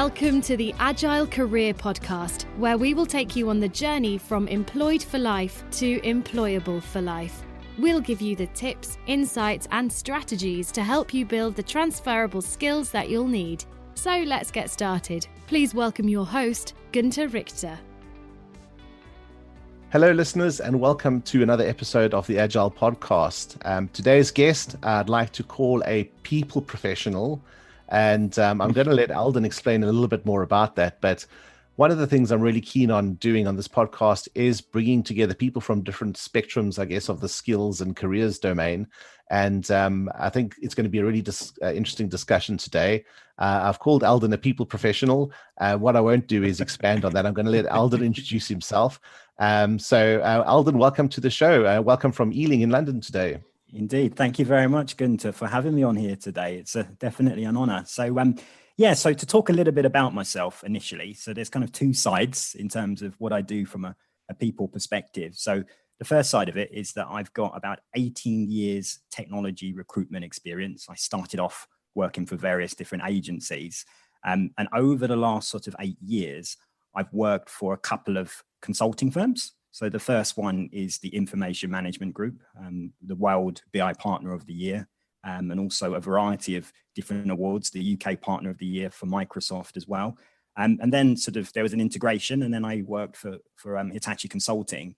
Welcome to the Agile Career Podcast, where we will take you on the journey from employed for life to employable for life. We'll give you the tips, insights, and strategies to help you build the transferable skills that you'll need. So let's get started. Please welcome your host, Günther Richter. Hello, listeners, and welcome to another episode of the Agile Podcast. Today's guest, I'd like to call a people professional. And I'm going to let Eldon explain a little bit more about that. But one of the things I'm really keen on doing on this podcast is bringing together people from different spectrums, I guess, of the skills and careers domain. And I think it's going to be a really interesting discussion today. I've called Eldon a people professional. What I won't do is expand on that. I'm going to let Eldon introduce himself. Eldon, welcome to the show. Welcome from Ealing in London today. Indeed. Thank you very much, Günther, for having me on here today. It's definitely an honor. So to talk a little bit about myself initially. So there's kind of two sides in terms of what I do from a people perspective. So the first side of it is that I've got about 18 years technology recruitment experience. I started off working for various different agencies. And over the last sort of 8 years, I've worked for a couple of consulting firms. So the first one is the Information Management Group, the World BI Partner of the Year, and also a variety of different awards, the UK Partner of the Year for Microsoft as well. And then there was an integration, and then I worked for Hitachi Consulting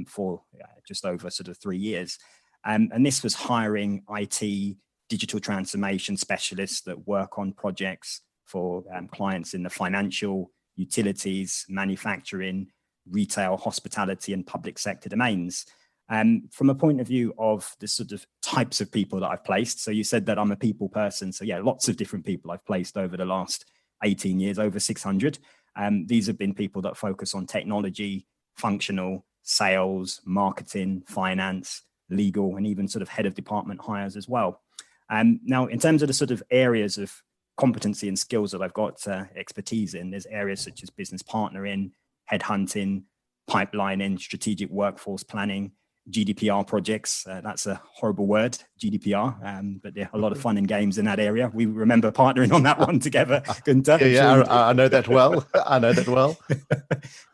for just over 3 years. And this was hiring IT digital transformation specialists that work on projects for clients in the financial, utilities, manufacturing, retail, hospitality, and public sector domains. From a point of view of the sort of types of people that I've placed, so you said that I'm a people person. So yeah, lots of different people I've placed over the last 18 years, over 600. These have been people that focus on technology, functional, sales, marketing, finance, legal, and even sort of head of department hires as well. Now, in terms of the sort of areas of competency and skills that I've got expertise in, there's areas such as business partnering, headhunting, pipelining, strategic workforce planning, GDPR projects. That's a horrible word, GDPR, but there are a lot of fun and games in that area. We remember partnering on that one together, Günther. I know that well.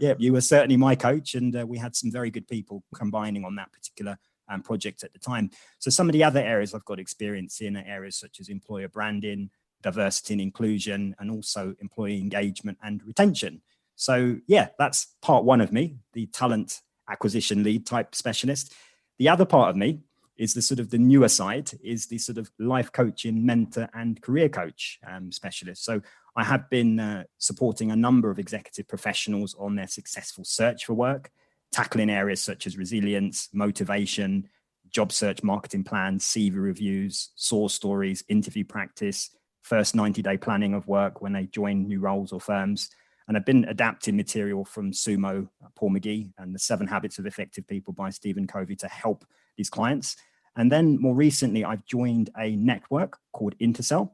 Yeah, you were certainly my coach, and we had some very good people combining on that particular project at the time. So some of the other areas I've got experience in are areas such as employer branding, diversity and inclusion, and also employee engagement and retention. So yeah, that's part one of me, the talent acquisition lead type specialist. The other part of me is the newer side, is the sort of life coaching, mentor and career coach specialist. So I have been supporting a number of executive professionals on their successful search for work, tackling areas such as resilience, motivation, job search, marketing plans, CV reviews, source stories, interview practice, first 90-day planning of work when they join new roles or firms. And I've been adapting material from Sumo, Paul McGee, and the 7 Habits of Effective People by Stephen Covey to help these clients. And then more recently, I've joined a network called Intercell.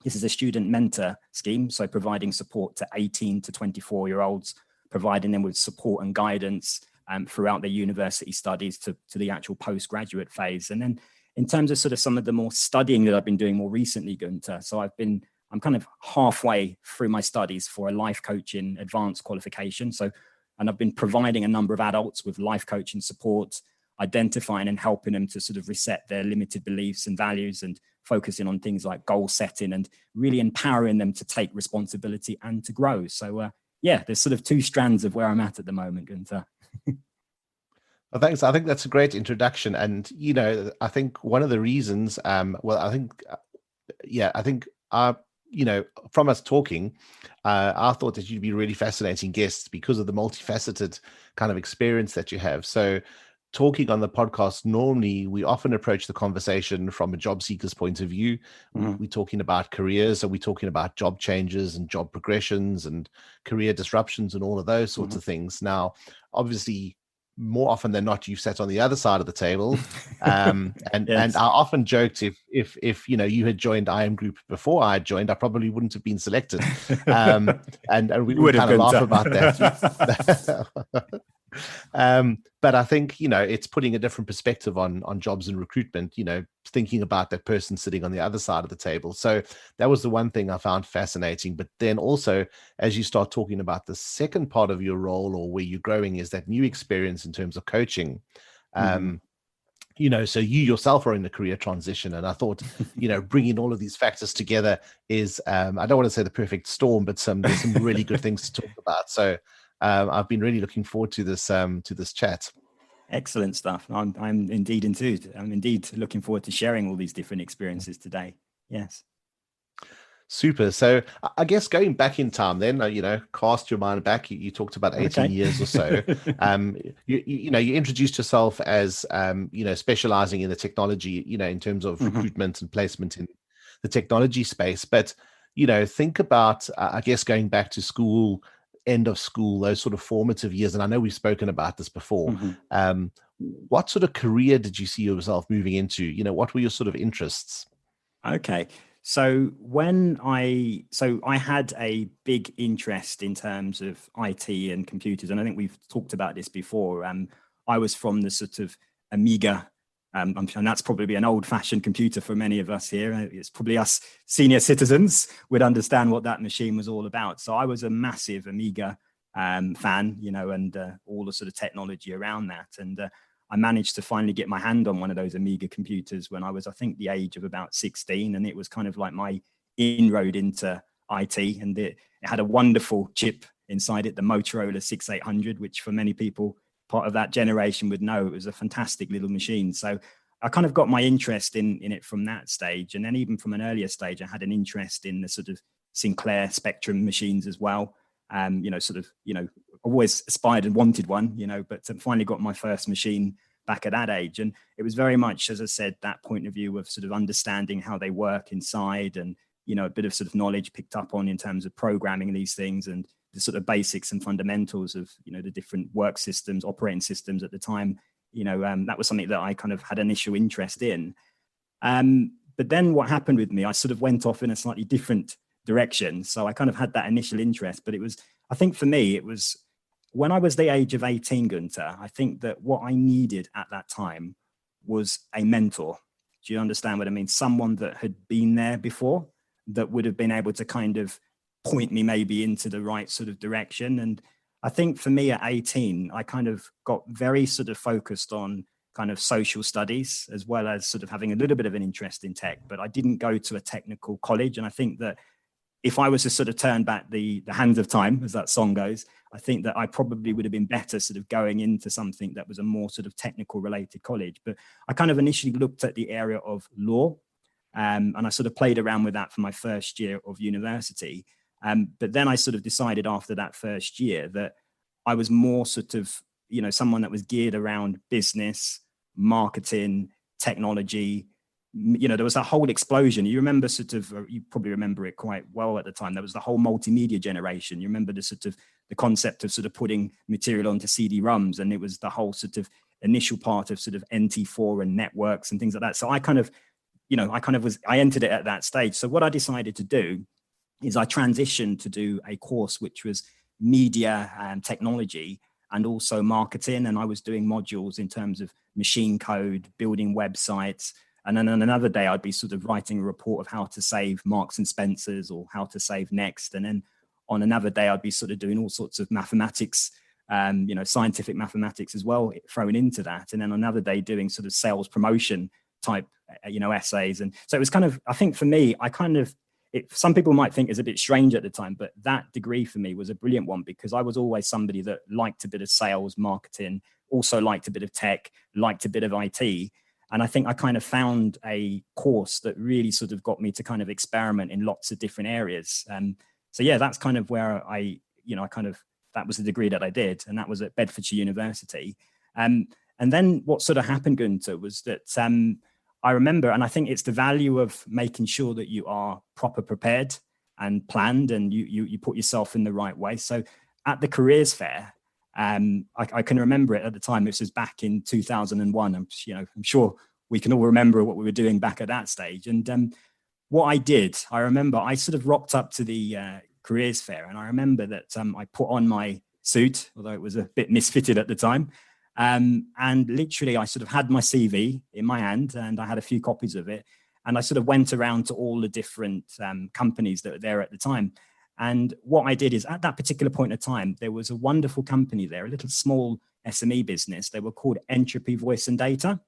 This is a student mentor scheme, so providing support to 18 to 24-year-olds, providing them with support and guidance throughout their university studies to the actual postgraduate phase. And then in terms of some of the more studying that I've been doing more recently, Günther, so I'm kind of halfway through my studies for a life coaching advanced qualification. And I've been providing a number of adults with life coaching support, identifying and helping them to reset their limited beliefs and values, and focusing on things like goal setting and really empowering them to take responsibility and to grow. So there's 2 strands of where I'm at the moment, Günther. Well, thanks. I think that's a great introduction. And, I think one of the reasons, from us talking, I thought that you'd be really fascinating guests because of the multifaceted kind of experience that you have. So talking on the podcast, normally we often approach the conversation from a job seeker's point of view. Mm-hmm. We're talking about careers, so we're talking about job changes and job progressions and career disruptions and all of those sorts of things. Now, obviously, more often than not, you've sat on the other side of the table, and I often joked if you had joined IM Group before I joined, I probably wouldn't have been selected, and we would kind of laugh about that. But I think, it's putting a different perspective on jobs and recruitment, thinking about that person sitting on the other side of the table. So that was the one thing I found fascinating. But then also, as you start talking about the second part of your role, or where you're growing, is that new experience in terms of coaching. So you yourself are in the career transition. And I thought, bringing all of these factors together is, I don't want to say the perfect storm, but there's some really good things to talk about. So I've been really looking forward to this chat. Excellent stuff. I'm indeed looking forward to sharing all these different experiences today. Yes. Super. So I guess going back in time then, cast your mind back, you talked about 18 years or so. You introduced yourself as, specializing in the technology, in terms of recruitment and placement in the technology space. But, think about, I guess, going back to school, end of school, those sort of formative years. And I know we've spoken about this before. What sort of career did you see yourself moving into? What were your sort of interests? Okay. So I had a big interest in terms of IT and computers, and I think we've talked about this before. I was from the sort of Amiga, and that's probably an old-fashioned computer for many of us here. It's probably us senior citizens would understand what that machine was all about. So I was a massive Amiga fan, and all the sort of technology around that. And I managed to finally get my hand on one of those Amiga computers when I was, I think, the age of about 16. And it was kind of like my inroad into IT. And it had a wonderful chip inside it, the Motorola 6800, which for many people, part of that generation would know. It was a fantastic little machine. So I kind of got my interest in it from that stage. And then even from an earlier stage, I had an interest in the sort of Sinclair Spectrum machines as well. Always aspired and wanted one, but finally got my first machine back at that age. And it was very much, as I said, that point of view of sort of understanding how they work inside, and, a bit of sort of knowledge picked up on in terms of programming these things and the sort of basics and fundamentals of, the different work systems, operating systems at the time. That was something that I kind of had initial interest in. But then what happened with me, I sort of went off in a slightly different direction. So I kind of had that initial interest, but I think for me, it was when I was the age of 18, Gunter, I think that what I needed at that time was a mentor. Do you understand what I mean? Someone that had been there before, that would have been able to kind of point me maybe into the right sort of direction. And I think for me at 18, I kind of got very sort of focused on kind of social studies, as well as sort of having a little bit of an interest in tech, but I didn't go to a technical college. And I think that if I was to sort of turn back the hands of time, as that song goes, I think that I probably would have been better sort of going into something that was a more sort of technical related college. But I kind of initially looked at the area of law, and I sort of played around with that for my first year of university. But then I sort of decided after that first year that I was more sort of, someone that was geared around business, marketing, technology. There was a whole explosion. You remember you probably remember it quite well at the time. There was the whole multimedia generation. You remember the concept of sort of putting material onto CD-ROMs, and it was the whole sort of initial part of sort of NT4 and networks and things like that. So I entered it at that stage. So what I decided to do is I transitioned to do a course which was media and technology and also marketing. And I was doing modules in terms of machine code, building websites. And then on another day, I'd be sort of writing a report of how to save Marks and Spencer's or how to save Next. And then on another day, I'd be sort of doing all sorts of mathematics, scientific mathematics as well, thrown into that. And then another day doing sort of sales promotion type, essays. And so it was kind of, I think for me, some people might think it's a bit strange at the time, but that degree for me was a brilliant one because I was always somebody that liked a bit of sales, marketing, also liked a bit of tech, liked a bit of IT. And I think I kind of found a course that really sort of got me to kind of experiment in lots of different areas. So yeah, that's kind of where that was the degree that I did. And that was at Bedfordshire University. And then what sort of happened, Gunter, was that I remember, and I think it's the value of making sure that you are proper prepared and planned and you put yourself in the right way. So at the careers fair, I can remember it at the time. This was back in 2001. I'm sure we can all remember what we were doing back at that stage. And what I did, I remember I sort of rocked up to the careers fair, and I remember that I put on my suit, although it was a bit misfitted at the time. And literally I sort of had my CV in my hand and I had a few copies of it. And I sort of went around to all the different companies that were there at the time. And what I did is at that particular point of time, there was a wonderful company there, a little small SME business. They were called Entropy Voice and Data.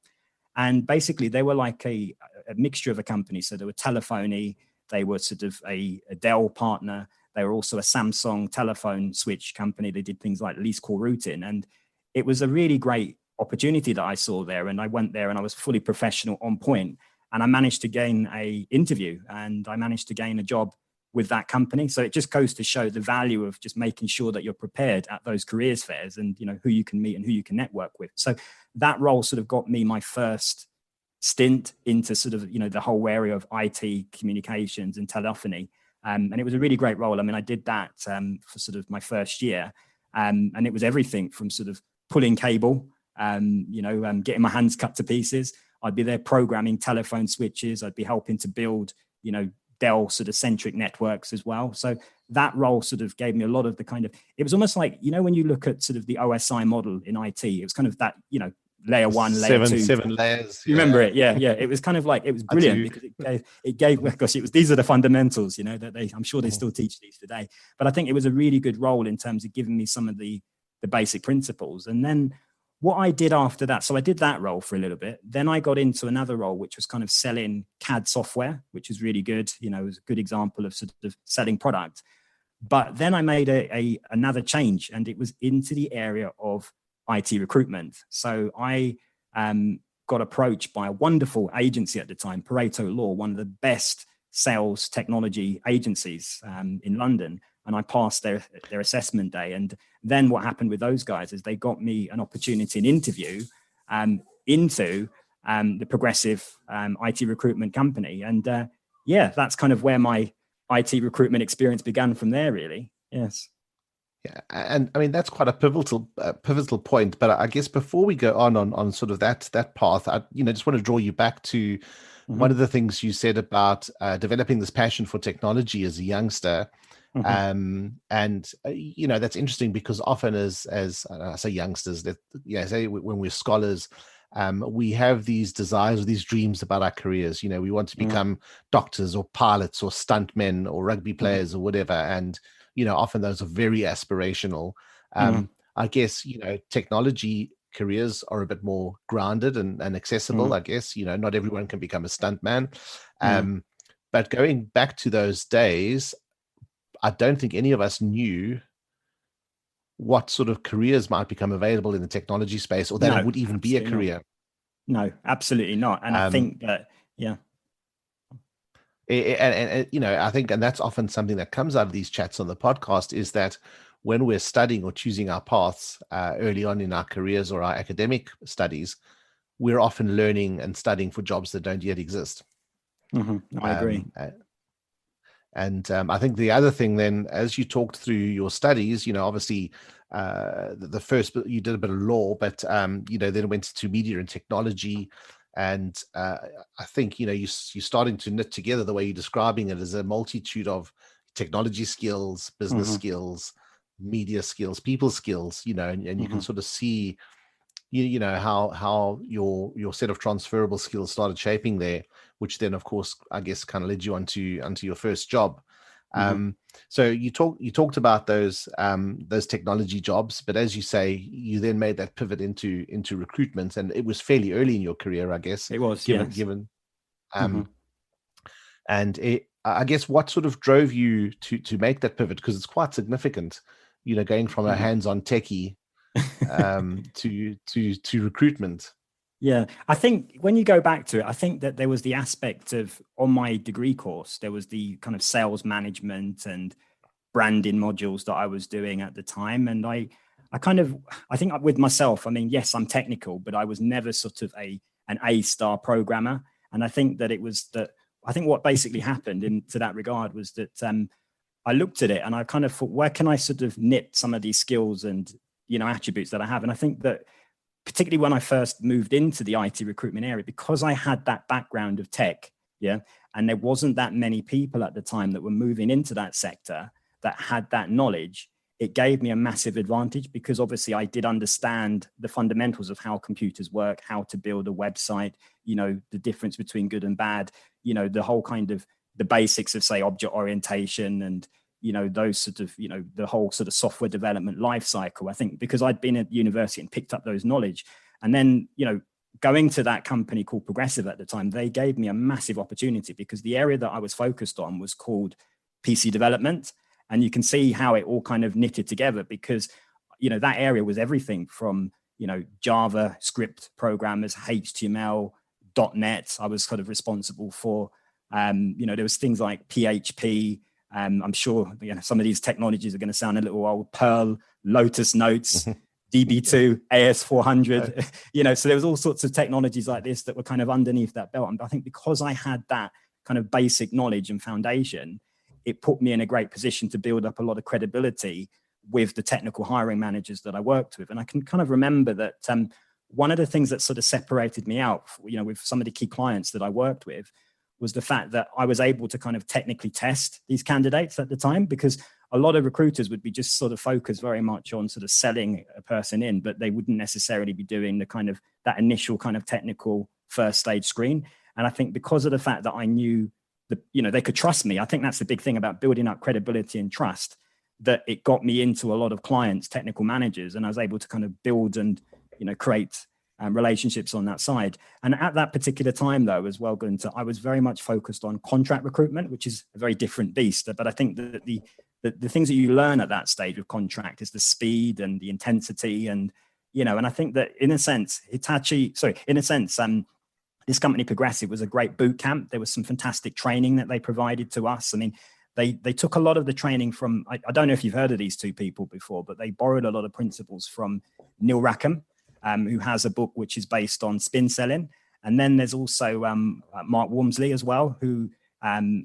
And basically they were like a mixture of a company. So they were telephony, they were sort of a Dell partner. They were also a Samsung telephone switch company. They did things like lease call routing. And it was a really great opportunity that I saw there. And I went there and I was fully professional, on point. And I managed to gain an interview and I managed to gain a job with that company. So it just goes to show the value of just making sure that you're prepared at those careers fairs and, you know, who you can meet and who you can network with. So that role sort of got me my first stint into sort of, you know, the whole area of IT communications and telephony. And it was a really great role. I mean, I did that for sort of my first year. And it was everything from sort of pulling cable, getting my hands cut to pieces. I'd be there programming telephone switches. I'd be helping to build, you know, Dell sort of centric networks as well. So that role sort of gave me a lot of the kind of, it was almost like, you know, when you look at sort of the OSI model in IT, it was kind of that, you know, layer one, layer two. Seven layers. You remember it? Yeah. It was kind of like, it was brilliant because it gave, gosh, these are the fundamentals, you know, that I'm sure they still teach these today. But I think it was a really good role in terms of giving me some of the basic principles. And then what I did after that, so I did that role for a little bit. Then I got into another role, which was kind of selling CAD software, which is really good. You know, it was a good example of sort of selling product. But then I made another change, and it was into the area of IT recruitment. So I got approached by a wonderful agency at the time, Pareto Law, one of the best sales technology agencies in London. And I passed their assessment day. And then what happened with those guys is they got me an opportunity, an interview into the progressive IT recruitment company. And that's kind of where my IT recruitment experience began from there, really. Yes. Yeah, and I mean that's quite a pivotal point. But I guess before we go on sort of that path, I just want to draw you back to one of the things you said about developing this passion for technology as a youngster. That's interesting because often as I say youngsters, that say when we're scholars, we have these desires or these dreams about our careers. You know, we want to become doctors or pilots or stuntmen or rugby players or whatever. And, you know, often those are very aspirational. I guess, you know, technology careers are a bit more grounded and accessible. I guess, you know, not everyone can become a stuntman. But going back to those days, I don't think any of us knew what sort of careers might become available in the technology space, or that it would even be a career. No, absolutely not. And I think that, And you know, I think, and that's often something that comes out of these chats on the podcast, is that when we're studying or choosing our paths early on in our careers or our academic studies, we're often learning and studying for jobs that don't yet exist. I agree. And I think the other thing then, as you talked through your studies, you know, obviously the first, you did a bit of law, but, then went to media and technology. And I think, you know, you're starting to knit together the way you're describing it as a multitude of technology skills, business skills, media skills, people skills, you know, and you can sort of see, you know, how your set of transferable skills started shaping there, which then, of course, I guess kind of led you onto your first job. So you talked about those technology jobs, but as you say, you then made that pivot into recruitment, and it was fairly early in your career, I guess. It was, given. And I guess what sort of drove you to make that pivot, because it's quite significant, you know, going from a hands-on techie to recruitment. Yeah, I think when you go back to it, I think that there was the aspect of, on my degree course, there was the kind of sales management and branding modules that I was doing at the time. And I think with myself, I mean, yes, I'm technical, but I was never sort of an A-star programmer. And I think that I think what basically happened to that regard was that I looked at it and I kind of thought, where can I sort of knit some of these skills and, you know, attributes that I have? And I think that particularly when I first moved into the IT recruitment area, because I had that background of tech, and there wasn't that many people at the time that were moving into that sector that had that knowledge, it gave me a massive advantage because obviously I did understand the fundamentals of how computers work, how to build a website, the difference between good and bad, the whole kind of the basics of, say, object orientation and, those sort of, the whole sort of software development life cycle. I think because I'd been at university and picked up those knowledge, and then, going to that company called Progressive at the time, they gave me a massive opportunity because the area that I was focused on was called PC development. And you can see how it all kind of knitted together because, that area was everything from, Java script programmers, HTML, .NET. I was kind of responsible for, there was things like PHP. I'm sure, some of these technologies are going to sound a little old. Perl, Lotus Notes, DB2, AS400, so there was all sorts of technologies like this that were kind of underneath that belt. And I think because I had that kind of basic knowledge and foundation, it put me in a great position to build up a lot of credibility with the technical hiring managers that I worked with. And I can kind of remember that one of the things that sort of separated me out, with some of the key clients that I worked with was the fact that I was able to kind of technically test these candidates at the time, because a lot of recruiters would be just sort of focused very much on sort of selling a person in, but they wouldn't necessarily be doing the kind of that initial kind of technical first stage screen. And I think because of the fact that I knew they could trust me. I think that's the big thing about building up credibility and trust, that it got me into a lot of clients, technical managers, and I was able to kind of build and, create relationships on that side. And at that particular time, though, as well, Gunther, I was very much focused on contract recruitment, which is a very different beast. But I think that the things that you learn at that stage of contract is the speed and the intensity. And, and I think that in a sense, this company Progressive was a great boot camp. There was some fantastic training that they provided to us. I mean, they took a lot of the training from, I don't know if you've heard of these two people before, but they borrowed a lot of principles from Neil Rackham, who has a book which is based on spin selling. And then there's also Mark Wormsley as well, who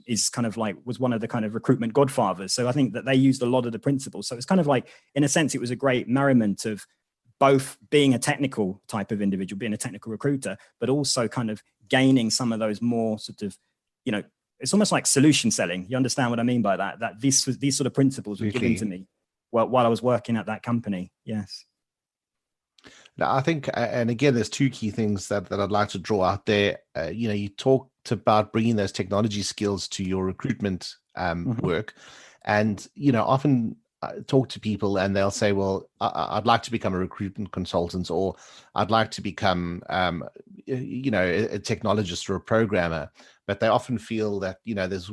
is kind of like, was one of the kind of recruitment godfathers. So I think that they used a lot of the principles. So it's kind of like, in a sense, it was a great merriment of both being a technical type of individual, being a technical recruiter, but also kind of gaining some of those more sort of, it's almost like solution selling. You understand what I mean by that? That these sort of principles were given to me while I was working at that company. Yes. Now, I think, and again, there's two key things that I'd like to draw out there. You talked about bringing those technology skills to your recruitment work. And, often talk to people and they'll say, well, I'd like to become a recruitment consultant, or I'd like to become, a technologist or a programmer. But they often feel that, there's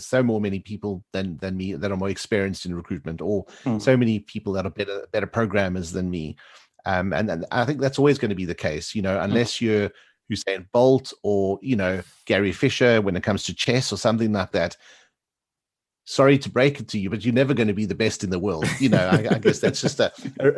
so many people than me that are more experienced in recruitment, or so many people that are better programmers than me. And I think that's always going to be the case, unless you're Usain Bolt or, Gary Fisher when it comes to chess or something like that. Sorry to break it to you, but you're never going to be the best in the world. I guess that's just a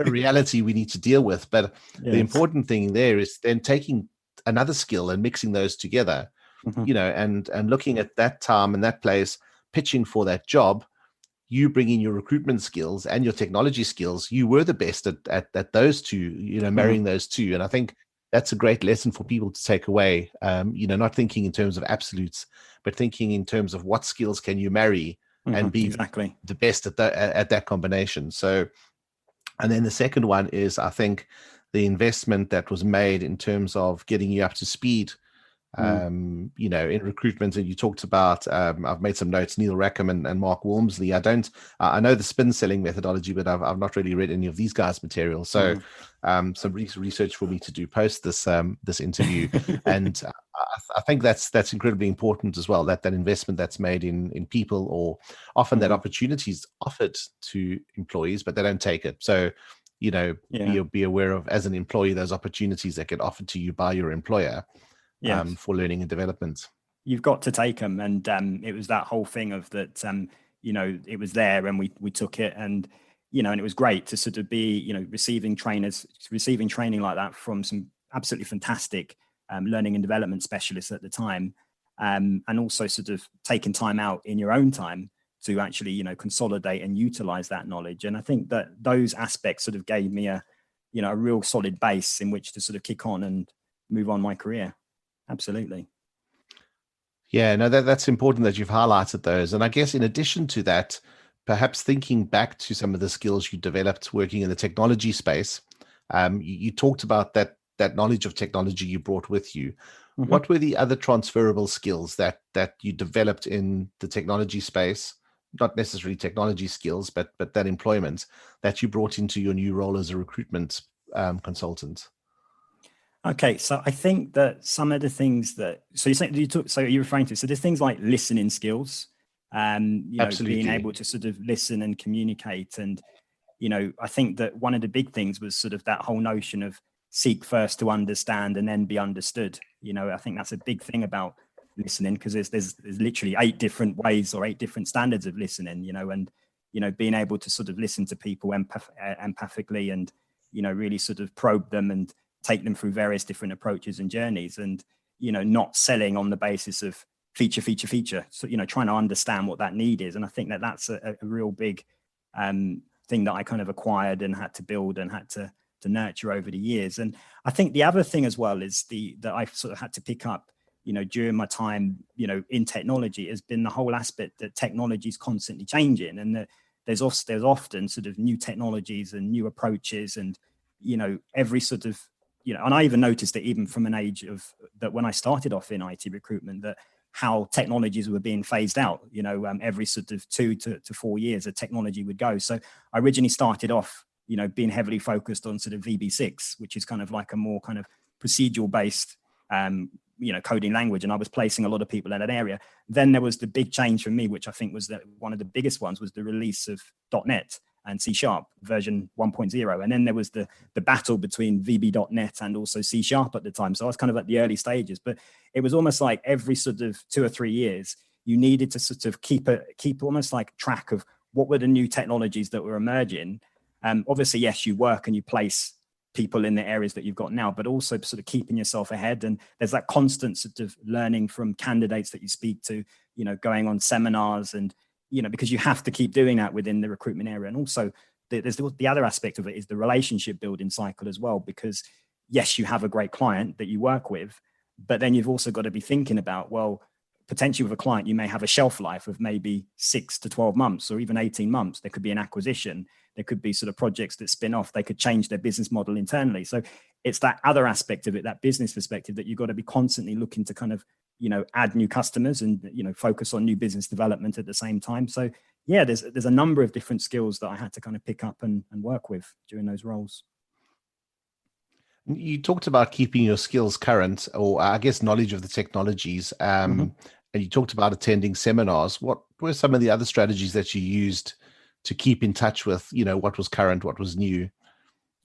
reality we need to deal with. But yes, the important thing there is then taking another skill and mixing those together, and looking at that time and that place, pitching for that job. You bring in your recruitment skills and your technology skills. You were the best at those two, marrying those two. And I think that's a great lesson for people to take away, not thinking in terms of absolutes, but thinking in terms of what skills can you marry and be exactly the best at that combination. So, and then the second one is, I think, the investment that was made in terms of getting you up to speed, in recruitment. And you talked about, I've made some notes, Neil Rackham and Mark Wormsley. I know the spin selling methodology, but I've not really read any of these guys' material. So some research for me to do post this interview. And I think that's incredibly important as well, that investment that's made in people, or often that opportunity is offered to employees, but they don't take it. So, be aware of, as an employee, those opportunities that get offered to you by your employer. Yes. For learning and development. You've got to take them. And it was that whole thing of that, it was there and we took it, and, and it was great to sort of be, receiving training like that from some absolutely fantastic learning and development specialists at the time. And also sort of taking time out in your own time to actually, consolidate and utilize that knowledge. And I think that those aspects sort of gave me a real solid base in which to sort of kick on and move on my career. Absolutely. Yeah, no, that's important that you've highlighted those. And I guess in addition to that, perhaps thinking back to some of the skills you developed working in the technology space, you talked about that knowledge of technology you brought with you. Mm-hmm. What were the other transferable skills that you developed in the technology space? Not necessarily technology skills, but that employment that you brought into your new role as a recruitment consultant. Okay, so I think that some of the things that so you're referring to, so there's things like listening skills, Absolutely. being able to sort of listen and communicate. And I think that one of the big things was sort of that whole notion of seek first to understand and then be understood. I think that's a big thing about listening, because there's literally 8 different ways or 8 different standards of listening, and being able to sort of listen to people empathically and really sort of probe them and take them through various different approaches and journeys, and not selling on the basis of feature. So trying to understand what that need is. And I think that that's a real big thing that I kind of acquired and had to build and had to nurture over the years. And I think the other thing as well is that I've sort of had to pick up during my time in technology has been the whole aspect that technology is constantly changing, and that there's often sort of new technologies and new approaches, and every sort of and I even noticed that even from an age of that when I started off in IT recruitment, that how technologies were being phased out, every sort of 2 to 4 years a technology would go. So I originally started off, being heavily focused on sort of VB6, which is kind of like a more kind of procedural based, coding language. And I was placing a lot of people in that area. Then there was the big change for me, which I think was that one of the biggest ones was the release of .NET and C# version 1.0. And then there was the battle between VB.NET and also C# at the time. So I was kind of at the early stages, but it was almost like every sort of 2 or 3 years, you needed to sort of keep almost like track of what were the new technologies that were emerging. Obviously, yes, you work and you place people in the areas that you've got now, but also sort of keeping yourself ahead. And there's that constant sort of learning from candidates that you speak to, going on seminars and, because you have to keep doing that within the recruitment area. And also there's the other aspect of it is the relationship building cycle as well, because yes, you have a great client that you work with, but then you've also got to be thinking about, well, potentially with a client, you may have a shelf life of maybe 6 to 12 months or even 18 months. There could be an acquisition. There could be sort of projects that spin off. They could change their business model internally. So it's that other aspect of it, that business perspective, that you've got to be constantly looking to kind of, add new customers and, focus on new business development at the same time. So yeah, there's a number of different skills that I had to kind of pick up and work with during those roles. You talked about keeping your skills current, or I guess knowledge of the technologies. And you talked about attending seminars. What were some of the other strategies that you used to keep in touch with, what was current, what was new?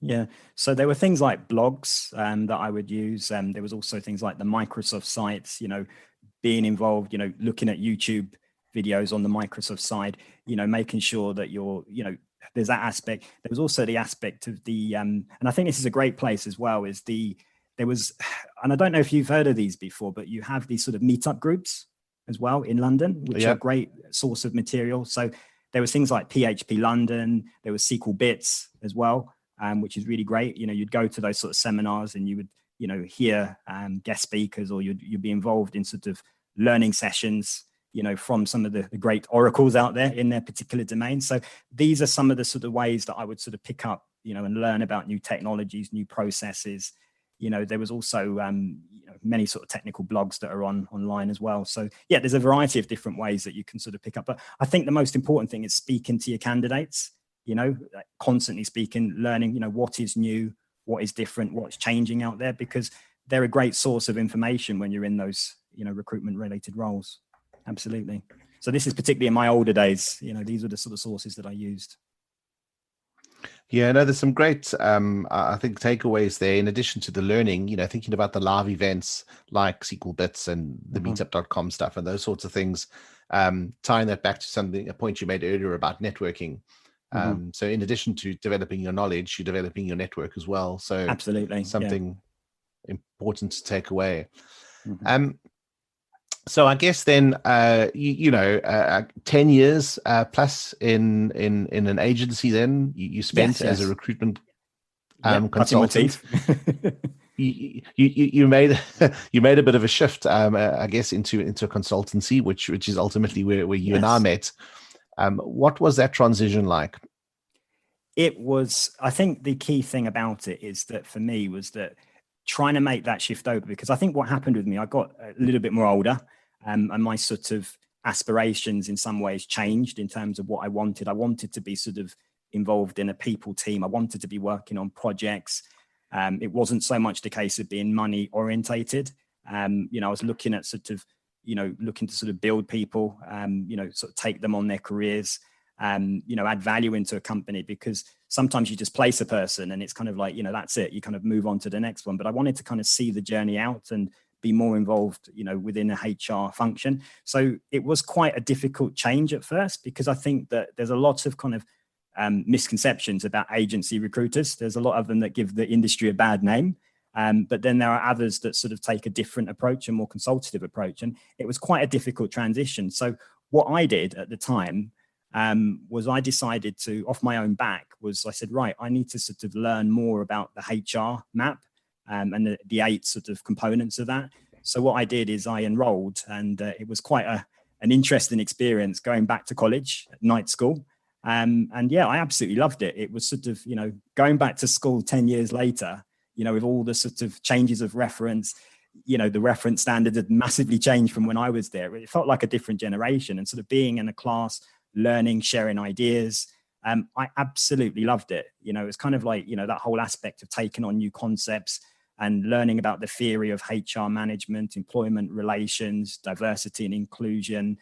Yeah. So there were things like blogs that I would use. There was also things like the Microsoft sites, being involved, looking at YouTube videos on the Microsoft side, making sure that you're, there's that aspect. There was also the aspect of the, and I think this is a great place as well, is there was, and I don't know if you've heard of these before, but you have these sort of meetup groups as well in London, which are a great source of material. So there was things like PHP London, there was SQL Bits as well, which is really great. You'd go to those sort of seminars and you would, hear guest speakers, or you'd be involved in sort of learning sessions, from some of the great oracles out there in their particular domain. So these are some of the sort of ways that I would sort of pick up, and learn about new technologies, new processes. There was also, many sort of technical blogs that are online as well. So yeah, there's a variety of different ways that you can sort of pick up. But I think the most important thing is speaking to your candidates, constantly speaking, learning, what is new, what is different, what's changing out there, because they're a great source of information when you're in those, recruitment related roles. Absolutely. So this is particularly in my older days, these were the sort of sources that I used. Yeah, no, there's some great, I think, takeaways there. In addition to the learning, thinking about the live events like SQL Bits and the meetup.com stuff and those sorts of things, tying that back to a point you made earlier about networking. So in addition to developing your knowledge, you're developing your network as well. So absolutely something important to take away. So I guess then, 10 years plus in an agency. Then you spent as a recruitment consultant. You made a bit of a shift, I guess, into a consultancy, which is ultimately where you and I met. What was that transition like? It was, I think the key thing about it is that for me was that trying to make that shift over, because I think what happened with me, I got a little bit more older, and my sort of aspirations in some ways changed in terms of what I wanted. I wanted to be sort of involved in a people team. I wanted to be working on projects. It wasn't so much the case of being money orientated. I was looking at sort of, looking to sort of build people, sort of take them on their careers, add value into a company, because sometimes you just place a person and it's kind of like, that's it. You kind of move on to the next one. But I wanted to kind of see the journey out and be more involved, within a HR function. So it was quite a difficult change at first, because I think that there's a lot of kind of misconceptions about agency recruiters. There's a lot of them that give the industry a bad name. But then there are others that sort of take a different approach, a more consultative approach. And it was quite a difficult transition. So what I did at the time was I decided to, off my own back, I said, right, I need to sort of learn more about the HR map and the 8 sort of components of that. So what I did is I enrolled, and it was quite an interesting experience going back to college at night school. And yeah, I absolutely loved it. It was sort of, going back to school 10 years later, with all the sort of changes of reference, the reference standard had massively changed from when I was there. It felt like a different generation, and sort of being in a class, learning, sharing ideas. I absolutely loved it. It was kind of like, that whole aspect of taking on new concepts and learning about the theory of HR management, employment relations, diversity and inclusion,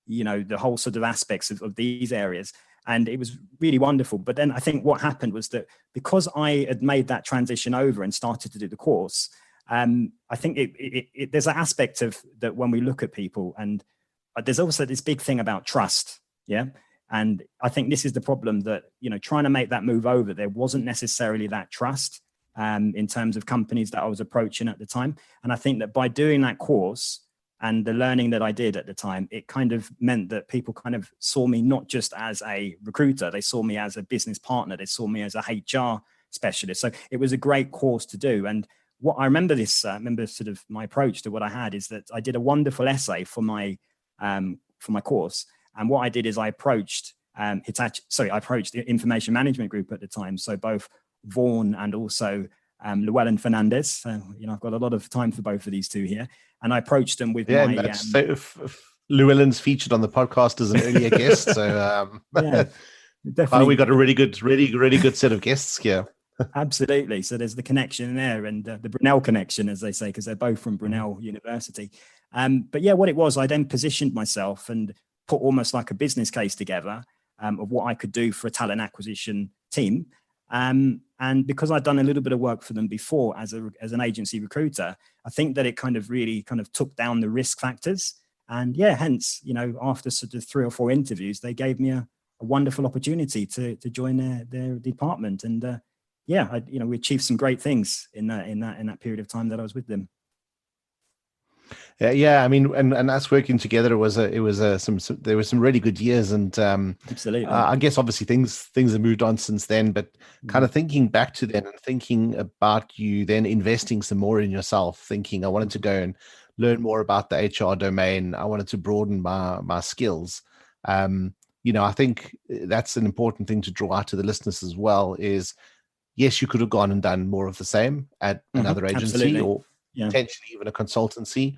the whole sort of aspects of these areas. And it was really wonderful. But then I think what happened was that because I had made that transition over and started to do the course, I think there's an aspect of that when we look at people, and there's also this big thing about trust. Yeah. And I think this is the problem, that, trying to make that move over, there wasn't necessarily that trust in terms of companies that I was approaching at the time. And I think that by doing that course and the learning that I did at the time, it kind of meant that people kind of saw me not just as a recruiter, they saw me as a business partner, they saw me as a HR specialist. So it was a great course to do. And what I remember sort of my approach to what I had is that I did a wonderful essay for my course. And what I did is I approached the information management group at the time. So both Vaughan and also Llewellyn Fernandez. I've got a lot of time for both of these two here. And I approached them with my... so if Llewellyn's featured on the podcast as an earlier guest. So definitely. We got a really good set of guests here. Absolutely. So there's the connection there, and the Brunel connection, as they say, because they're both from Brunel University. But yeah, what it was, I then positioned myself and put almost like a business case together of what I could do for a talent acquisition team. And because I'd done a little bit of work for them before as an agency recruiter, I think that it kind of really kind of took down the risk factors. And yeah, hence, after sort of 3 or 4 interviews, they gave me a wonderful opportunity to join their department. And we achieved some great things in that period of time that I was with them. Yeah, I mean, and us working together, there were some really good years, and absolutely. I guess obviously things have moved on since then, but kind of thinking back to then and thinking about you then investing some more in yourself, thinking I wanted to go and learn more about the HR domain. I wanted to broaden my skills. I think that's an important thing to draw out to the listeners as well. Is yes, you could have gone and done more of the same at another agency, absolutely. Or potentially even a consultancy,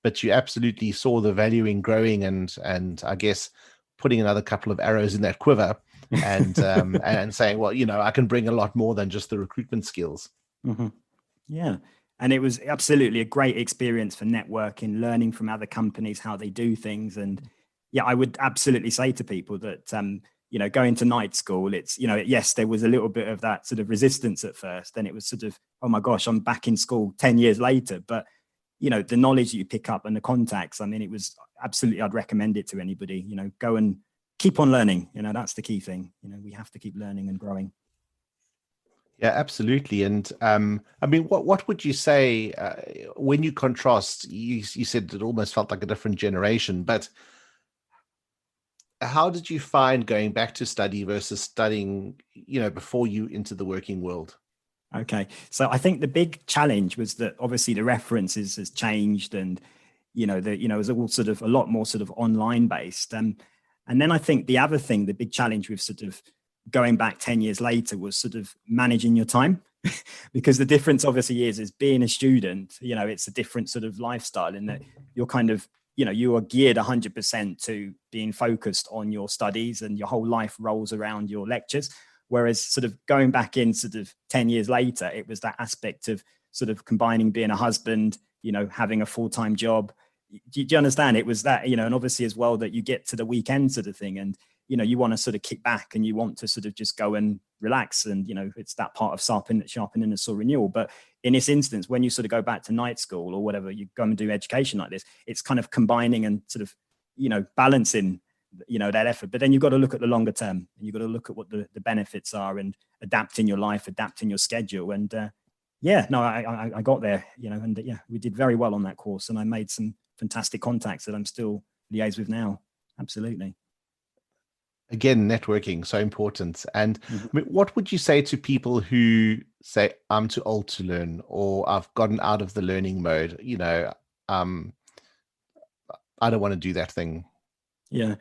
but you absolutely saw the value in growing and I guess putting another couple of arrows in that quiver and and saying, well, I can bring a lot more than just the recruitment skills. Mm-hmm. Yeah. And it was absolutely a great experience for networking, learning from other companies, how they do things. And yeah, I would absolutely say to people that, going to night school, it's, yes, there was a little bit of that sort of resistance at first. Then it was sort of, oh my gosh, I'm back in school 10 years later. But, the knowledge that you pick up and the contacts, I mean, it was absolutely, I'd recommend it to anybody, go and keep on learning. That's the key thing. We have to keep learning and growing. Yeah, absolutely. And I mean, what would you say when you contrast, you said it almost felt like a different generation, but how did you find going back to study versus studying, before you into the working world? Okay. So I think the big challenge was that obviously the references has changed and, it was all sort of a lot more sort of online based. And And then I think the other thing, the big challenge with sort of going back 10 years later was sort of managing your time. Because the difference obviously is being a student, it's a different sort of lifestyle in that you're kind of, you are geared 100% to being focused on your studies, and your whole life rolls around your lectures. Whereas sort of going back in sort of 10 years later, it was that aspect of sort of combining being a husband, having a full-time job. Do you understand? It was that, and obviously as well that you get to the weekend sort of thing, and, you want to sort of kick back and you want to sort of just go and relax. And, it's that part of sharpening the saw renewal. But in this instance, when you sort of go back to night school or whatever, you go and do education like this, it's kind of combining and sort of, balancing, that effort. But then you've got to look at the longer term, and you've got to look at what the benefits are, and adapting your life, adapting your schedule. And I got there, and we did very well on that course, and I made some fantastic contacts that I'm still liaised with now. Absolutely. Again, networking, so important. And I mean, what would you say to people who say, I'm too old to learn, or I've gotten out of the learning mode, I don't want to do that thing? Yeah,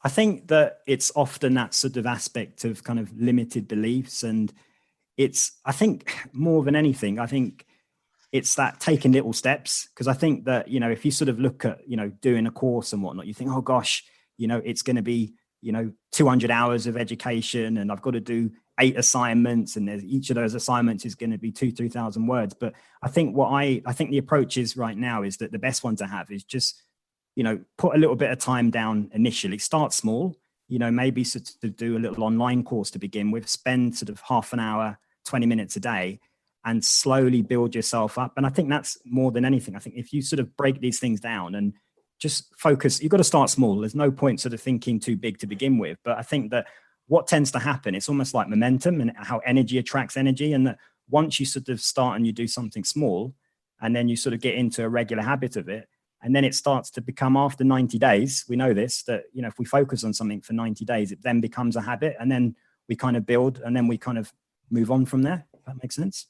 I think that it's often that sort of aspect of kind of limited beliefs. And I think more than anything, I think it's that taking little steps. Because I think that, if you sort of look at, doing a course and whatnot, you think, oh gosh, it's going to be, 200 hours of education, and I've got to do 8 assignments, and each of those assignments is going to be 3,000 words. But I think I think the approach is right now is that the best one to have is just, put a little bit of time down initially, start small, maybe sort of do a little online course to begin with, spend sort of half an hour, 20 minutes a day, and slowly build yourself up. And I think that's more than anything. I think if you sort of break these things down and just focus, you've got to start small. There's no point sort of thinking too big to begin with. But I think that what tends to happen, it's almost like momentum and how energy attracts energy. And that once you sort of start and you do something small, and then you sort of get into a regular habit of it, and then it starts to become, after 90 days, we know this, that, if we focus on something for 90 days, it then becomes a habit, and then we kind of build, and then we kind of move on from there. If that makes sense.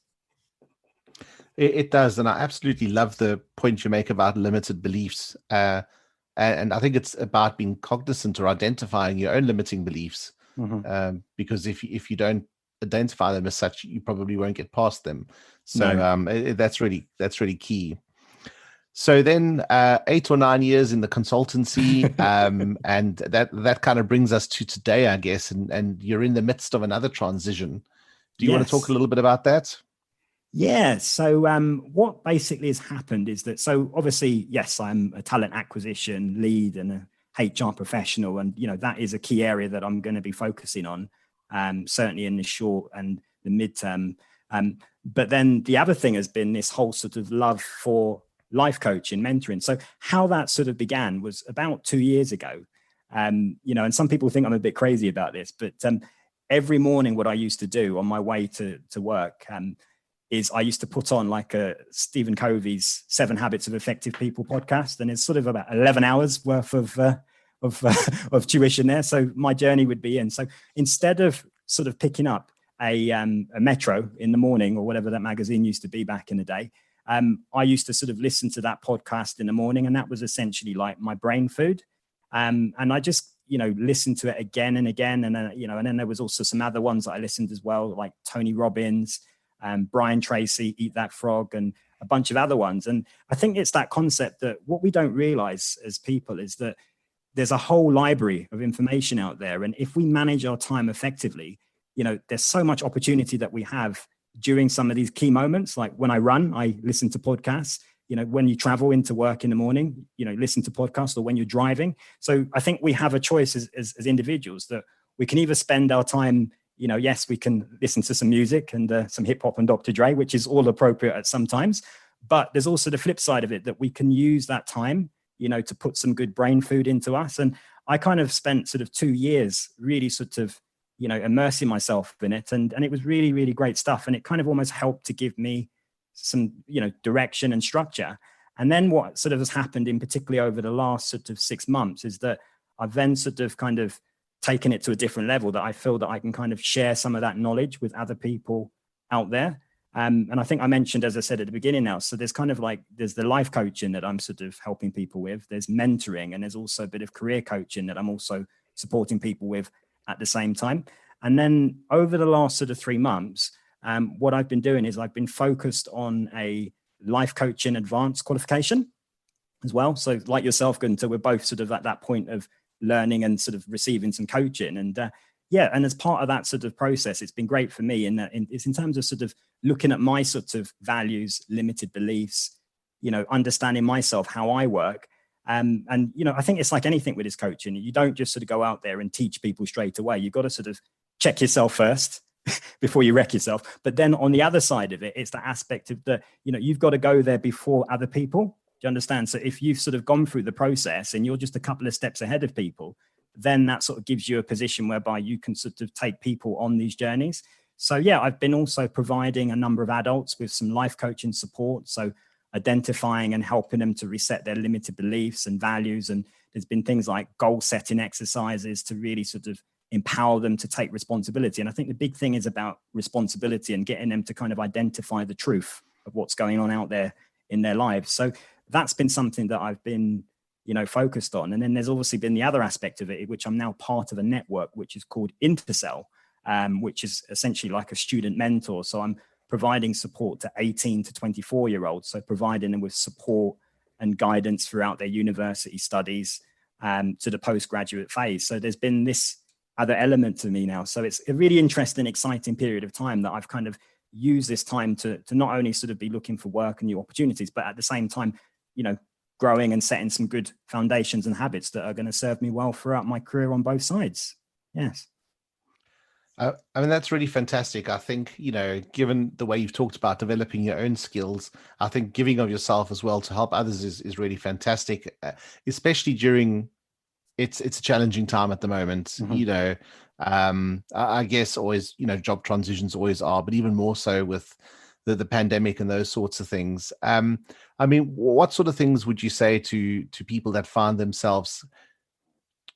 It does. And I absolutely love the point you make about limited beliefs. And I think it's about being cognizant or identifying your own limiting beliefs. Because if you don't identify them as such, you probably won't get past them. So that's really key. So then 8 or 9 years in the consultancy, and that kind of brings us to today, I guess, and you're in the midst of another transition. Do you want to talk a little bit about that? Yeah. So what basically has happened is that, so obviously, yes, I'm a talent acquisition lead and a HR professional. And, that is a key area that I'm going to be focusing on, certainly in the short and the midterm. But then the other thing has been this whole sort of love for life coaching, mentoring. So how that sort of began was about 2 years ago. And some people think I'm a bit crazy about this, but every morning what I used to do on my way to work is I used to put on like a Stephen Covey's 7 Habits of Effective People podcast. And it's sort of about 11 hours worth of tuition there. So my journey would be in. So instead of sort of picking up a Metro in the morning, or whatever that magazine used to be back in the day, I used to sort of listen to that podcast in the morning, and that was essentially like my brain food. And I just, listened to it again and again. And then, and then there was also some other ones that I listened as well, like Tony Robbins, Brian Tracy, Eat That Frog, and a bunch of other ones. And I think it's that concept that what we don't realize as people is that there's a whole library of information out there. And if we manage our time effectively, there's so much opportunity that we have during some of these key moments. Like when I run, I listen to podcasts. When you travel into work in the morning, listen to podcasts, or when you're driving. So I think we have a choice as individuals that we can either spend our time, yes, we can listen to some music and some hip hop and Dr. Dre, which is all appropriate at some times. But there's also the flip side of it, that we can use that time, to put some good brain food into us. And I kind of spent sort of 2 years really sort of, immersing myself in it. And it was really, really great stuff. And it kind of almost helped to give me some, direction and structure. And then what sort of has happened in particularly over the last sort of 6 months is that I've then sort of kind of taken it to a different level, that I feel that I can kind of share some of that knowledge with other people out there. And I think I mentioned, as I said at the beginning now, so there's kind of like, there's the life coaching that I'm sort of helping people with, there's mentoring, and there's also a bit of career coaching that I'm also supporting people with at the same time. And then over the last sort of 3 months, what I've been doing is I've been focused on a life coaching advanced qualification as well. So like yourself, Gunter, we're both sort of at that point of learning and sort of receiving some coaching. And and as part of that sort of process, it's been great for me in that it's in terms of sort of looking at my sort of values, limited beliefs, understanding myself, how I work. And I think it's like anything with this coaching. You don't just sort of go out there and teach people straight away. You've got to sort of check yourself first before you wreck yourself. But then on the other side of it, it's the aspect of you've got to go there before other people. Do you understand? So if you've sort of gone through the process and you're just a couple of steps ahead of people, then that sort of gives you a position whereby you can sort of take people on these journeys. So I've been also providing a number of adults with some life coaching support. So identifying and helping them to reset their limited beliefs and values. And there's been things like goal setting exercises to really sort of empower them to take responsibility. And I think the big thing is about responsibility and getting them to kind of identify the truth of what's going on out there in their lives. So that's been something that I've been, focused on. And then there's obviously been the other aspect of it, which I'm now part of a network, which is called Intercell, which is essentially like a student mentor. So I'm providing support to 18 to 24-year-olds. So providing them with support and guidance throughout their university studies to the postgraduate phase. So there's been this other element to me now. So it's a really interesting, exciting period of time that I've kind of used this time to not only sort of be looking for work and new opportunities, but at the same time, growing and setting some good foundations and habits that are going to serve me well throughout my career on both sides. Yes. I mean, that's really fantastic. I think, given the way you've talked about developing your own skills, I think giving of yourself as well to help others is really fantastic, especially during it's a challenging time at the moment. Mm-hmm. I guess always, job transitions always are, but even more so with the pandemic and those sorts of things. I mean, what sort of things would you say to people that find themselves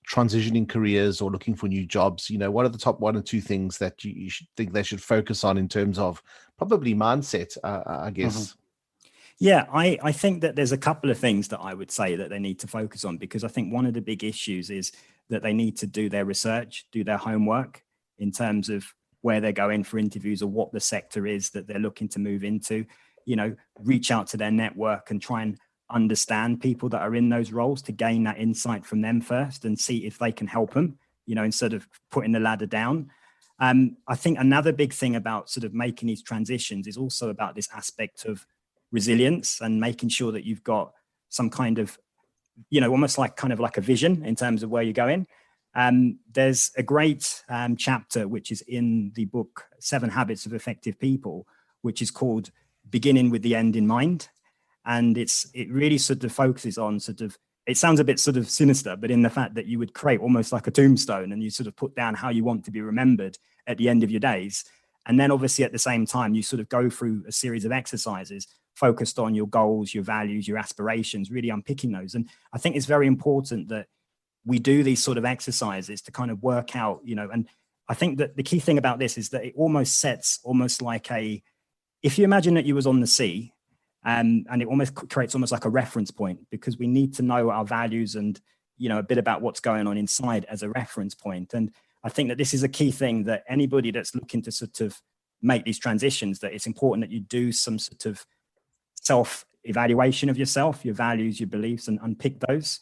transitioning careers or looking for new jobs? What are the top 1 or 2 things that you should think they should focus on in terms of probably mindset, I guess? Mm-hmm. Yeah, I think that there's a couple of things that I would say that they need to focus on, because I think one of the big issues is that they need to do their research, do their homework in terms of where they're going for interviews or what the sector is that they're looking to move into, reach out to their network and try and understand people that are in those roles to gain that insight from them first and see if they can help them, instead of putting the ladder down. I think another big thing about sort of making these transitions is also about this aspect of resilience and making sure that you've got some kind of, almost like kind of like a vision in terms of where you're going. There's a great chapter, which is in the book, 7 Habits of Effective People, which is called Beginning with the End in Mind. And it really sort of focuses on it sounds a bit sort of sinister, but in the fact that you would create almost like a tombstone and you sort of put down how you want to be remembered at the end of your days. And then obviously at the same time, you sort of go through a series of exercises focused on your goals, your values, your aspirations, really unpicking those. And I think it's very important that we do these sort of exercises to kind of work out, and I think that the key thing about this is that it almost sets almost like if you imagine that you was on the sea, and it almost creates almost like a reference point, because we need to know our values and, a bit about what's going on inside as a reference point. And I think that this is a key thing that anybody that's looking to sort of make these transitions, that it's important that you do some sort of self-evaluation of yourself, your values, your beliefs, and unpick those.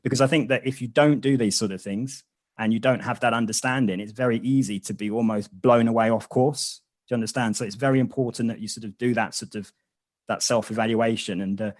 Because I think that if you don't do these sort of things and you don't have that understanding, it's very easy to be almost blown away off course. Do you understand? So it's very important that you sort of do that sort of that self-evaluation. And,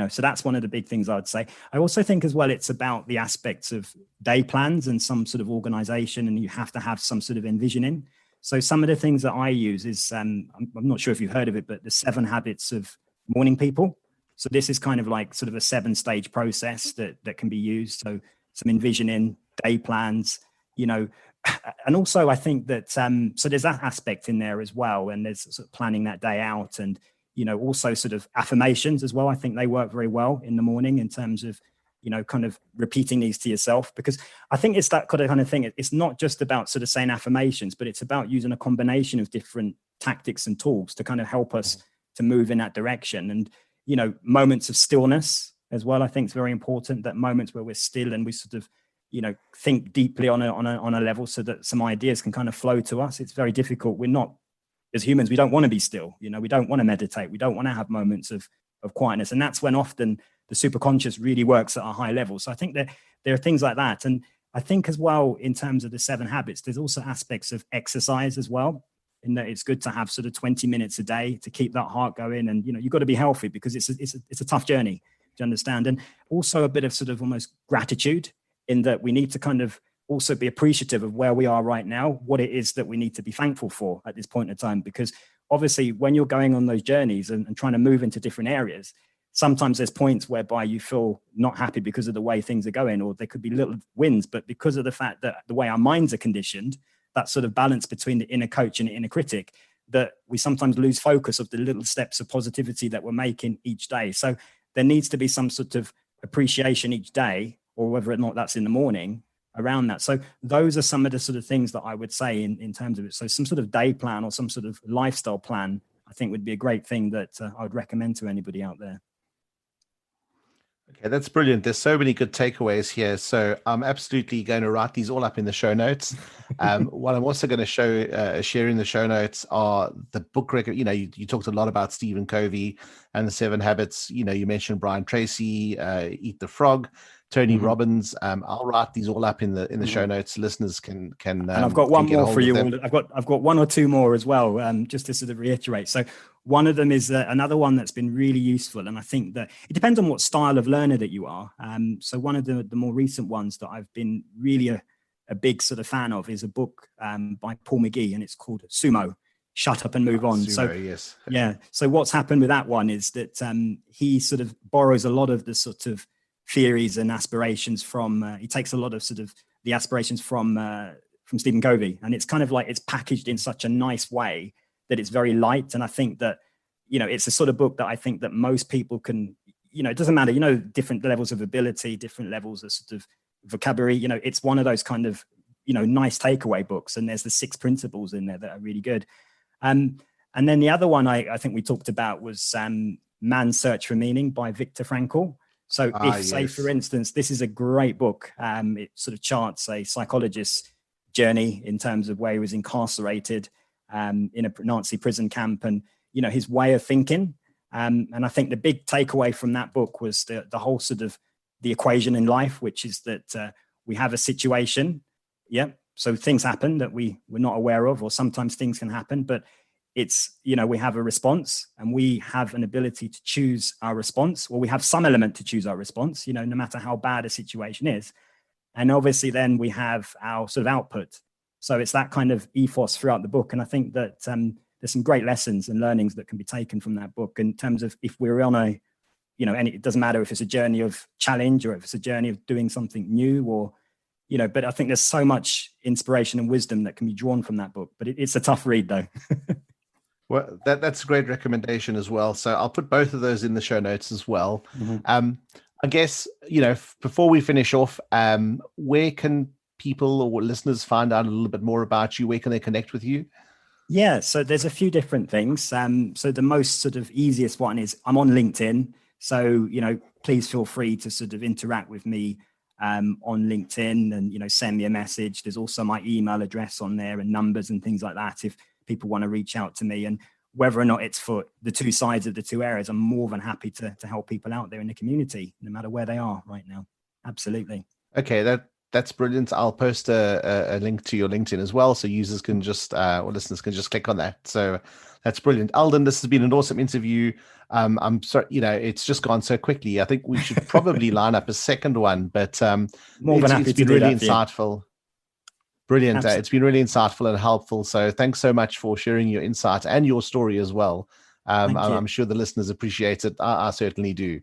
so that's one of the big things I would say. I also think as well, it's about the aspects of day plans and some sort of organization, and you have to have some sort of envisioning. So some of the things that I use is, I'm not sure if you've heard of it, but the 7 habits of morning people. So this is kind of like sort of a 7-stage process that can be used. So some envisioning, day plans, and also I think that, so there's that aspect in there as well. And there's sort of planning that day out, and, also sort of affirmations as well. I think they work very well in the morning in terms of, kind of repeating these to yourself, because I think it's that kind of thing. It's not just about sort of saying affirmations, but it's about using a combination of different tactics and tools to kind of help us to move in that direction. And, moments of stillness as well, I think is very important, that moments where we're still and we sort of, think deeply on a level so that some ideas can kind of flow to us. It's very difficult. We're not, as humans, we don't want to be still. We don't want to meditate. We don't want to have moments of quietness. And that's when often the superconscious really works at a high level. So I think that there are things like that. And I think as well, in terms of the 7 habits, there's also aspects of exercise as well, in that it's good to have sort of 20 minutes a day to keep that heart going. And, you've got to be healthy because it's a tough journey to understand. And also a bit of sort of almost gratitude, in that we need to kind of also be appreciative of where we are right now, what it is that we need to be thankful for at this point in time. Because obviously when you're going on those journeys and trying to move into different areas, sometimes there's points whereby you feel not happy because of the way things are going, or there could be little wins, but because of the fact that the way our minds are conditioned, that sort of balance between the inner coach and the inner critic, that we sometimes lose focus of the little steps of positivity that we're making each day. So there needs to be some sort of appreciation each day, or whether or not that's in the morning, around that. So those are some of the sort of things that I would say in terms of it. So some sort of day plan or some sort of lifestyle plan, I think would be a great thing that I would recommend to anybody out there. Okay, that's brilliant. There's so many good takeaways here. So I'm absolutely going to write these all up in the show notes. What I'm also going to share in the show notes are the book record. You talked a lot about Stephen Covey and the 7 Habits. You mentioned Brian Tracy, Eat the Frog, Tony Robbins. I'll write these all up in the show notes. Listeners can. And I've got one more for you all. I've got one or two more as well, just to sort of reiterate. So one of them is another one that's been really useful, and I think that it depends on what style of learner that you are. So one of the more recent ones that I've been really a big sort of fan of is a book by Paul McGee, and it's called Sumo: Shut Up and Move On. Sumo, so yes. Yeah. So what's happened with that one is that he sort of borrows a lot of the sort of theories and aspirations from. He takes a lot of sort of the aspirations from Stephen Covey, and it's kind of like it's packaged in such a nice way that it's very light. And I think that it's a sort of book that I think that most people can. It doesn't matter. Different levels of ability, different levels of sort of vocabulary. It's one of those kind of nice takeaway books. And there's the 6 principles in there that are really good. And then the other one I think we talked about was Man's Search for Meaning by Viktor Frankl. So say, for instance, this is a great book. It sort of charts a psychologist's journey in terms of where he was incarcerated in a Nazi prison camp, and, his way of thinking. And I think the big takeaway from that book was the whole sort of the equation in life, which is that we have a situation. Yeah. So things happen that we're not aware of, or sometimes things can happen, but it's, we have a response, and we have an ability to choose our response, or we have some element to choose our response, no matter how bad a situation is. And obviously then we have our sort of output. So it's that kind of ethos throughout the book. And I think that there's some great lessons and learnings that can be taken from that book in terms of if we're on a, and it doesn't matter if it's a journey of challenge or if it's a journey of doing something new, or, but I think there's so much inspiration and wisdom that can be drawn from that book. But it's a tough read, though. Well, that's a great recommendation as well. So I'll put both of those in the show notes as well. I guess, before we finish off, where can people or listeners find out a little bit more about you? Where can they connect with you? Yeah, so there's a few different things. So the most sort of easiest one is I'm on LinkedIn. So, please feel free to sort of interact with me on LinkedIn and, send me a message. There's also my email address on there and numbers and things like that if people want to reach out to me. And whether or not it's for the 2 sides of the 2 areas, I'm more than happy to help people out there in the community, no matter where they are right now. Absolutely. Okay, that's brilliant. I'll post a link to your LinkedIn as well, so users can just or listeners can just click on that. So that's brilliant. Eldon, this has been an awesome interview. I'm sorry, it's just gone so quickly. I think we should probably line up a second one, but more than happy it's been to really insightful. Brilliant. It's been really insightful and helpful. So thanks so much for sharing your insight and your story as well. I'm sure the listeners appreciate it. I certainly do.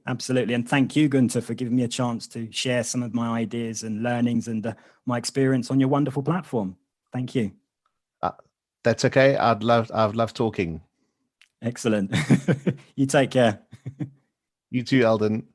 Absolutely. And thank you, Gunther, for giving me a chance to share some of my ideas and learnings and my experience on your wonderful platform. Thank you. That's okay. I've loved talking. Excellent. You take care. You too, Eldon.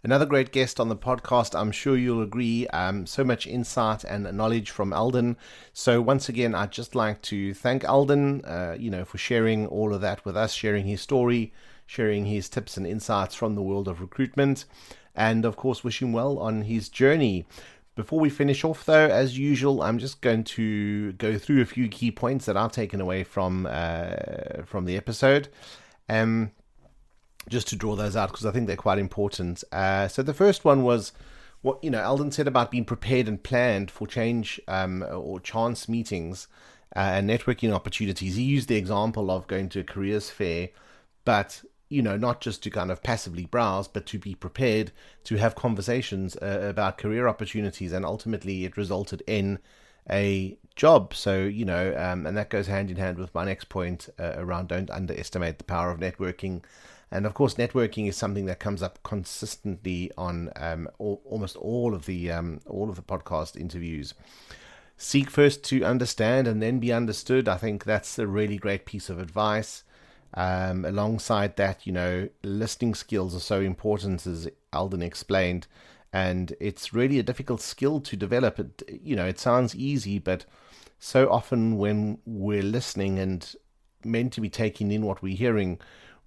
Another great guest on the podcast, I'm sure you'll agree. So much insight and knowledge from Eldon. So once again, I'd just like to thank Eldon, for sharing all of that with us, sharing his story, sharing his tips and insights from the world of recruitment, and of course, wish him well on his journey. Before we finish off, though, as usual, I'm just going to go through a few key points that I've taken away from the episode. Just to draw those out because I think they're quite important. So the first one was what Eldon said about being prepared and planned for change or chance meetings and networking opportunities. He used the example of going to a careers fair, but not just to kind of passively browse, but to be prepared to have conversations about career opportunities, and ultimately it resulted in a job. So and that goes hand in hand with my next point around don't underestimate the power of networking. And of course, networking is something that comes up consistently on almost all of the podcast interviews. Seek first to understand and then be understood. I think that's a really great piece of advice. Alongside that, listening skills are so important, as Eldon explained, and it's really a difficult skill to develop. It sounds easy, but so often when we're listening and meant to be taking in what we're hearing,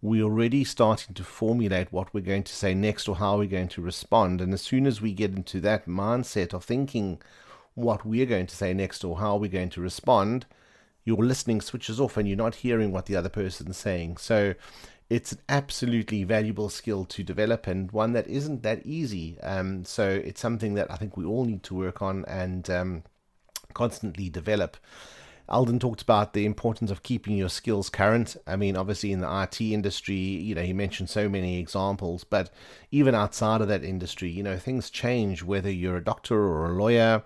we're already starting to formulate what we're going to say next or how we're going to respond. And as soon as we get into that mindset of thinking what we're going to say next or how we're going to respond, your listening switches off and you're not hearing what the other person's saying. So it's an absolutely valuable skill to develop, and one that isn't that easy. So it's something that I think we all need to work on and constantly develop. Eldon talked about the importance of keeping your skills current. I mean, obviously in the IT industry, he mentioned so many examples, but even outside of that industry, things change, whether you're a doctor or a lawyer,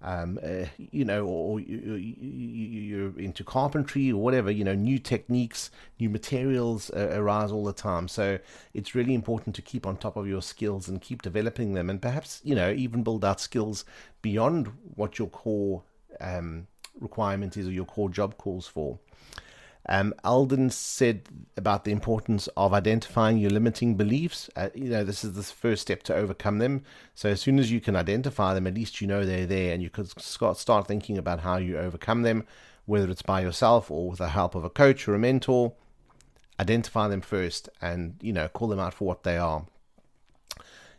or you're into carpentry or whatever, new techniques, new materials arise all the time. So it's really important to keep on top of your skills and keep developing them, and perhaps, even build out skills beyond what your core requirement is or your core job calls for. Eldon said about the importance of identifying your limiting beliefs. This is the first step to overcome them. So as soon as you can identify them, at least they're there, and you can start thinking about how you overcome them, whether it's by yourself or with the help of a coach or a mentor. Identify them first and, call them out for what they are.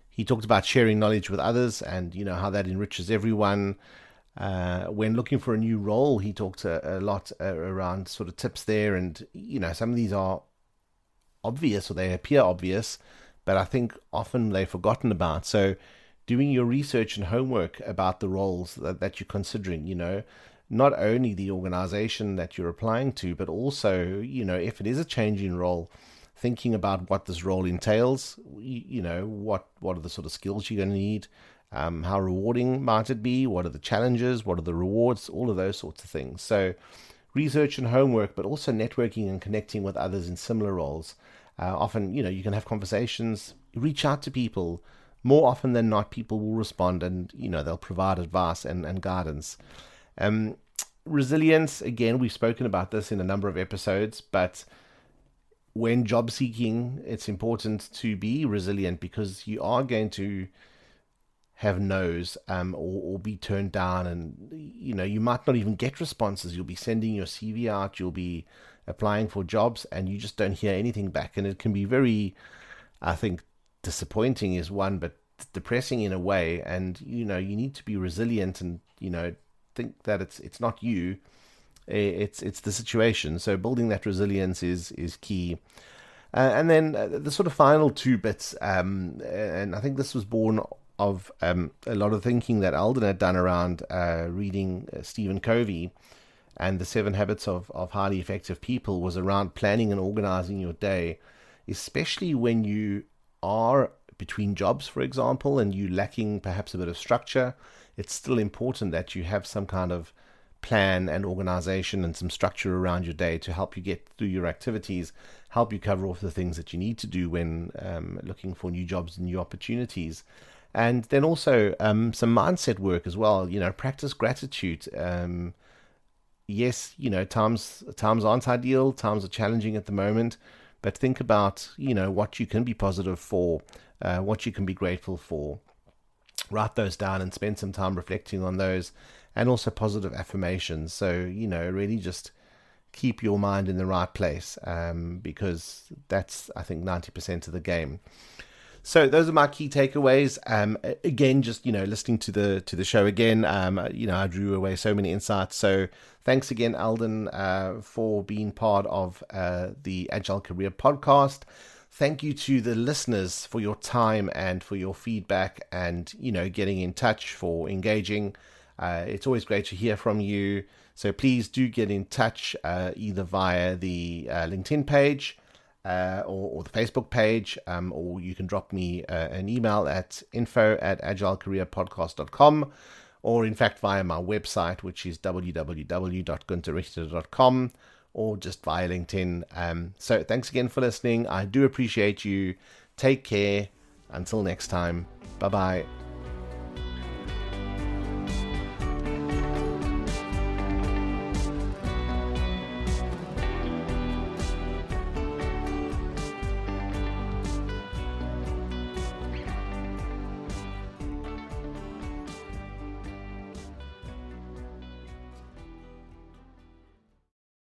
He talked about sharing knowledge with others and, how that enriches everyone. When looking for a new role, he talked a lot around sort of tips there, and some of these are obvious or they appear obvious, but I think often they're forgotten about. So doing your research and homework about the roles that you're considering, not only the organization that you're applying to, but also, if it is a change in role, thinking about what this role entails, what are the sort of skills you're going to need. How rewarding might it be? What are the challenges? What are the rewards? All of those sorts of things. So research and homework, but also networking and connecting with others in similar roles. Often, you can have conversations, reach out to people. More often than not, people will respond and, they'll provide advice and guidance. Resilience, again, we've spoken about this in a number of episodes, but when job seeking, it's important to be resilient because you are going to have no's or be turned down, and you might not even get responses. You'll be sending your CV out, you'll be applying for jobs, and you just don't hear anything back, and it can be very, I think, disappointing is one, but depressing in a way. And you need to be resilient and think that it's not you, it's the situation. So building that resilience is key. And then the sort of final two bits, and I think this was born of a lot of thinking that Eldon had done around reading Stephen Covey and the 7 Habits of Highly Effective People, was around planning and organizing your day, especially when you are between jobs, for example, and you lacking perhaps a bit of structure. It's still important that you have some kind of plan and organization and some structure around your day to help you get through your activities, help you cover off the things that you need to do when looking for new jobs and new opportunities. And then also some mindset work as well. Practice gratitude. Yes, times aren't ideal. Times are challenging at the moment. But think about, what you can be positive for what you can be grateful for. Write those down and spend some time reflecting on those, and also positive affirmations. So, really just keep your mind in the right place, because that's, I think, 90% of the game. So those are my key takeaways. Again, just, listening to the show again, I drew away so many insights. So thanks again, Eldon, for being part of the Agile Career Podcast. Thank you to the listeners for your time and for your feedback and, getting in touch, for engaging. It's always great to hear from you. So please do get in touch, either via the LinkedIn page or the Facebook page, or you can drop me an email at info@agilecareerpodcast.com, or in fact via my website, which is www.gunterrichter.com, or just via LinkedIn. So thanks again for listening. I do appreciate you. Take care. Until next time. Bye-bye.